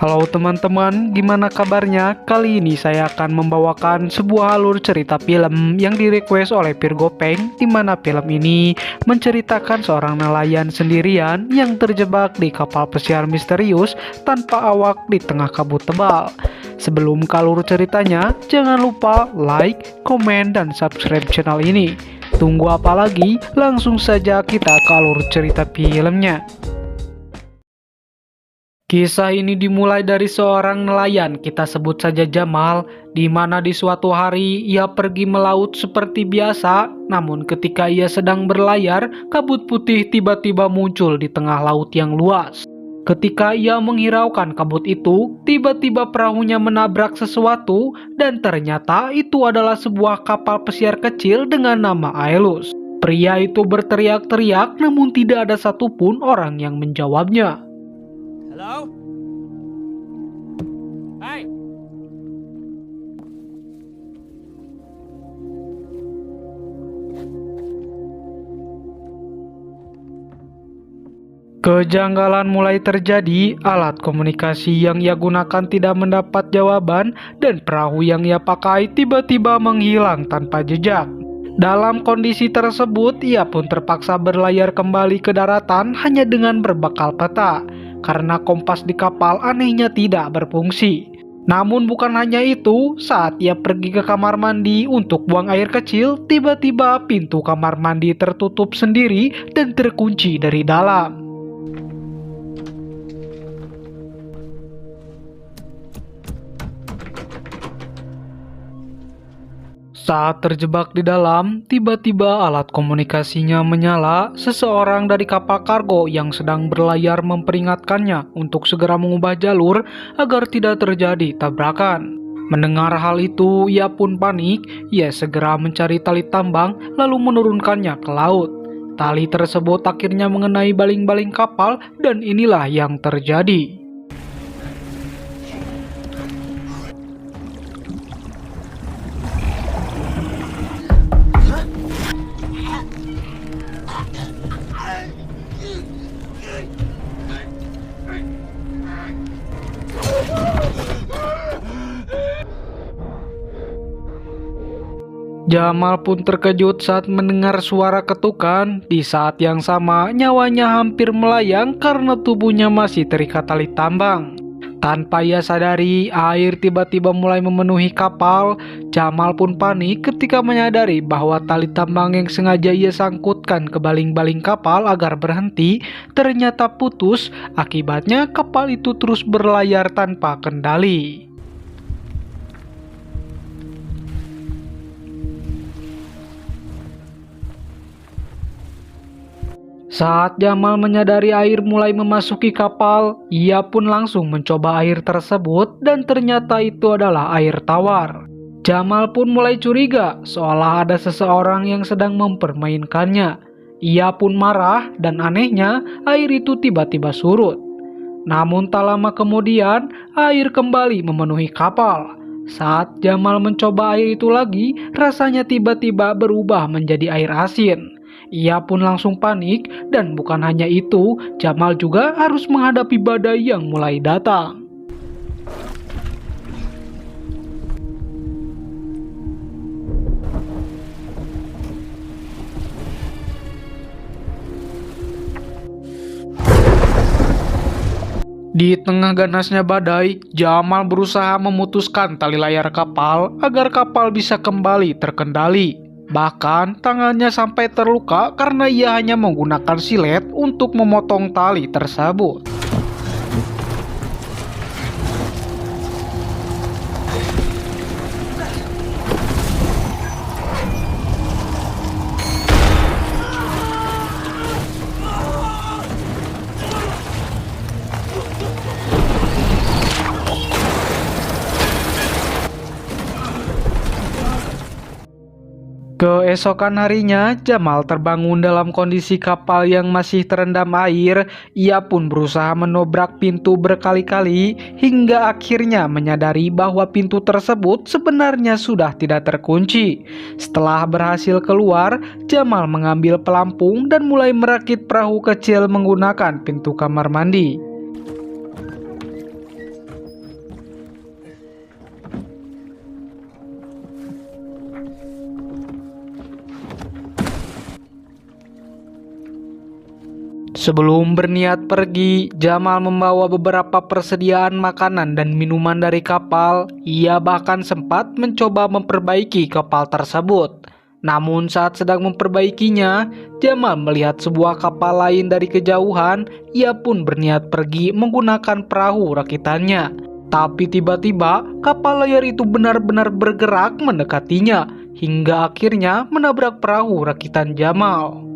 Halo teman-teman, gimana kabarnya? Kali ini saya akan membawakan sebuah alur cerita film yang direquest oleh Virgo Peng, di mana film ini menceritakan seorang nelayan sendirian yang terjebak di kapal pesiar misterius tanpa awak di tengah kabut tebal. Sebelum ke alur ceritanya, jangan lupa like, komen, dan subscribe channel ini. Tunggu apa lagi? Langsung saja kita ke alur cerita filmnya. Kisah ini dimulai dari seorang nelayan, kita sebut saja Jamal, di mana di suatu hari ia pergi melaut seperti biasa, namun ketika ia sedang berlayar, kabut putih tiba-tiba muncul di tengah laut yang luas. Ketika ia menghiraukan kabut itu, tiba-tiba perahunya menabrak sesuatu, dan ternyata itu adalah sebuah kapal pesiar kecil dengan nama Aelus. Pria itu berteriak-teriak, namun tidak ada satupun orang yang menjawabnya. Hello? Hey! Kejanggalan mulai terjadi, alat komunikasi yang ia gunakan tidak mendapat jawaban, dan perahu yang ia pakai tiba-tiba menghilang tanpa jejak. Dalam kondisi tersebut, ia pun terpaksa berlayar kembali ke daratan hanya dengan berbekal peta, karena kompas di kapal anehnya tidak berfungsi. Namun bukan hanya itu, saat ia pergi ke kamar mandi untuk buang air kecil, tiba-tiba pintu kamar mandi tertutup sendiri dan terkunci dari dalam. Saat terjebak di dalam, tiba-tiba alat komunikasinya menyala. Seseorang dari kapal kargo yang sedang berlayar memperingatkannya untuk segera mengubah jalur agar tidak terjadi tabrakan. Mendengar hal itu, ia pun panik. Ia segera mencari tali tambang lalu menurunkannya ke laut. Tali tersebut akhirnya mengenai baling-baling kapal dan inilah yang terjadi. Jamal pun terkejut saat mendengar suara ketukan. Di saat yang sama, nyawanya hampir melayang karena tubuhnya masih terikat tali tambang. Tanpa ia sadari, air tiba-tiba mulai memenuhi kapal. Jamal pun panik ketika menyadari bahwa tali tambang yang sengaja ia sangkutkan ke baling-baling kapal agar berhenti ternyata putus. Akibatnya kapal itu terus berlayar tanpa kendali. Saat Jamal menyadari air mulai memasuki kapal, ia pun langsung mencoba air tersebut dan ternyata itu adalah air tawar. Jamal pun mulai curiga seolah ada seseorang yang sedang mempermainkannya. Ia pun marah dan anehnya air itu tiba-tiba surut. Namun tak lama kemudian air kembali memenuhi kapal. Saat Jamal mencoba air itu lagi, rasanya tiba-tiba berubah menjadi air asin. Ia pun langsung panik dan bukan hanya itu, Jamal juga harus menghadapi badai yang mulai datang. Di tengah ganasnya badai, Jamal berusaha memutuskan tali layar kapal agar kapal bisa kembali terkendali. Bahkan tangannya sampai terluka karena ia hanya menggunakan silet untuk memotong tali tersebut. Keesokan harinya, Jamal terbangun dalam kondisi kapal yang masih terendam air. Ia pun berusaha menobrak pintu berkali-kali hingga akhirnya menyadari bahwa pintu tersebut sebenarnya sudah tidak terkunci. Setelah berhasil keluar, Jamal mengambil pelampung dan mulai merakit perahu kecil menggunakan pintu kamar mandi. Sebelum berniat pergi, Jamal membawa beberapa persediaan makanan dan minuman dari kapal. Ia bahkan sempat mencoba memperbaiki kapal tersebut. Namun saat sedang memperbaikinya, Jamal melihat sebuah kapal lain dari kejauhan. Ia pun berniat pergi menggunakan perahu rakitannya. Tapi tiba-tiba kapal layar itu benar-benar bergerak mendekatinya, hingga akhirnya menabrak perahu rakitan Jamal.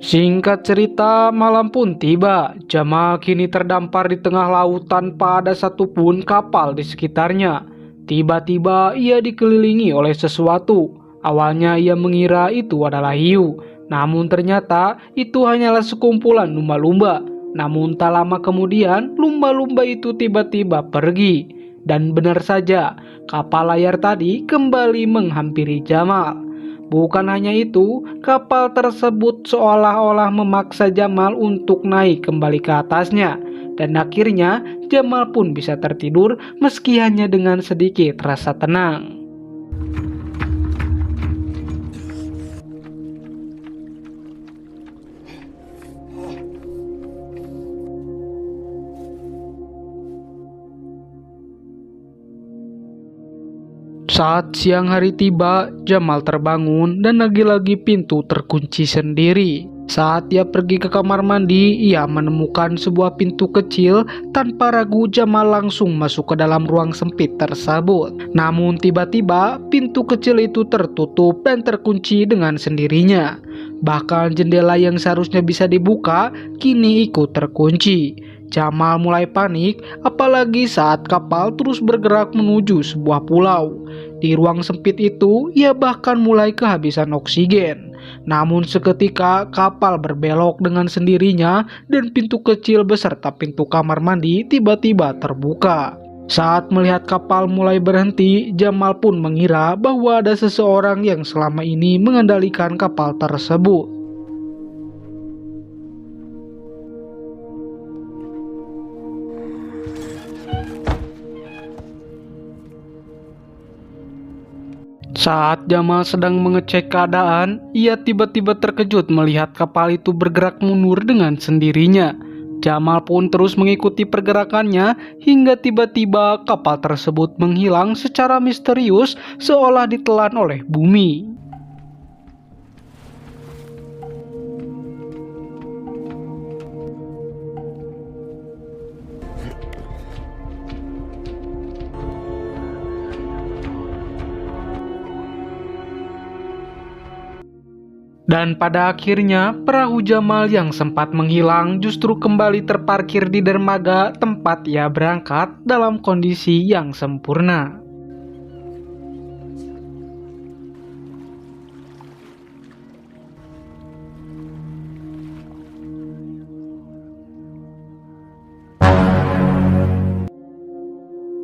Singkat cerita, malam pun tiba. Jamal kini terdampar di tengah laut tanpa ada satupun kapal di sekitarnya. Tiba-tiba ia dikelilingi oleh sesuatu. Awalnya ia mengira itu adalah hiu, namun ternyata itu hanyalah sekumpulan lumba-lumba. Namun tak lama kemudian, lumba-lumba itu tiba-tiba pergi. Dan benar saja, kapal layar tadi kembali menghampiri Jamal. Bukan hanya itu, kapal tersebut seolah-olah memaksa Jamal untuk naik kembali ke atasnya. Dan akhirnya Jamal pun bisa tertidur meski hanya dengan sedikit rasa tenang. Saat siang hari tiba, Jamal terbangun dan lagi-lagi pintu terkunci sendiri. Saat ia pergi ke kamar mandi, ia menemukan sebuah pintu kecil. Tanpa ragu, Jamal langsung masuk ke dalam ruang sempit tersebut. Namun tiba-tiba, pintu kecil itu tertutup dan terkunci dengan sendirinya. Bahkan jendela yang seharusnya bisa dibuka, kini ikut terkunci. Jamal mulai panik, apalagi saat kapal terus bergerak menuju sebuah pulau. Di ruang sempit itu, ia bahkan mulai kehabisan oksigen. Namun seketika kapal berbelok dengan sendirinya dan pintu kecil beserta pintu kamar mandi tiba-tiba terbuka. Saat melihat kapal mulai berhenti, Jamal pun mengira bahwa ada seseorang yang selama ini mengendalikan kapal tersebut. Saat Jamal sedang mengecek keadaan, ia tiba-tiba terkejut melihat kapal itu bergerak mundur dengan sendirinya. Jamal pun terus mengikuti pergerakannya hingga tiba-tiba kapal tersebut menghilang secara misterius seolah ditelan oleh bumi. Dan pada akhirnya, perahu Jamal yang sempat menghilang justru kembali terparkir di dermaga tempat ia berangkat dalam kondisi yang sempurna.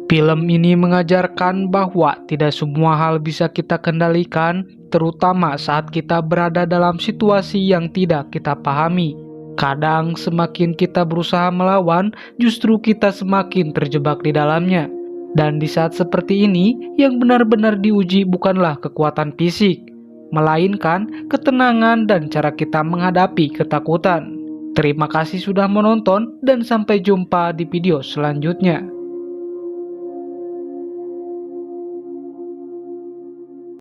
Film ini mengajarkan bahwa tidak semua hal bisa kita kendalikan, terutama saat kita berada dalam situasi yang tidak kita pahami. Kadang semakin kita berusaha melawan, justru kita semakin terjebak di dalamnya. Dan di saat seperti ini, yang benar-benar diuji bukanlah kekuatan fisik, melainkan ketenangan dan cara kita menghadapi ketakutan. Terima kasih sudah menonton dan sampai jumpa di video selanjutnya.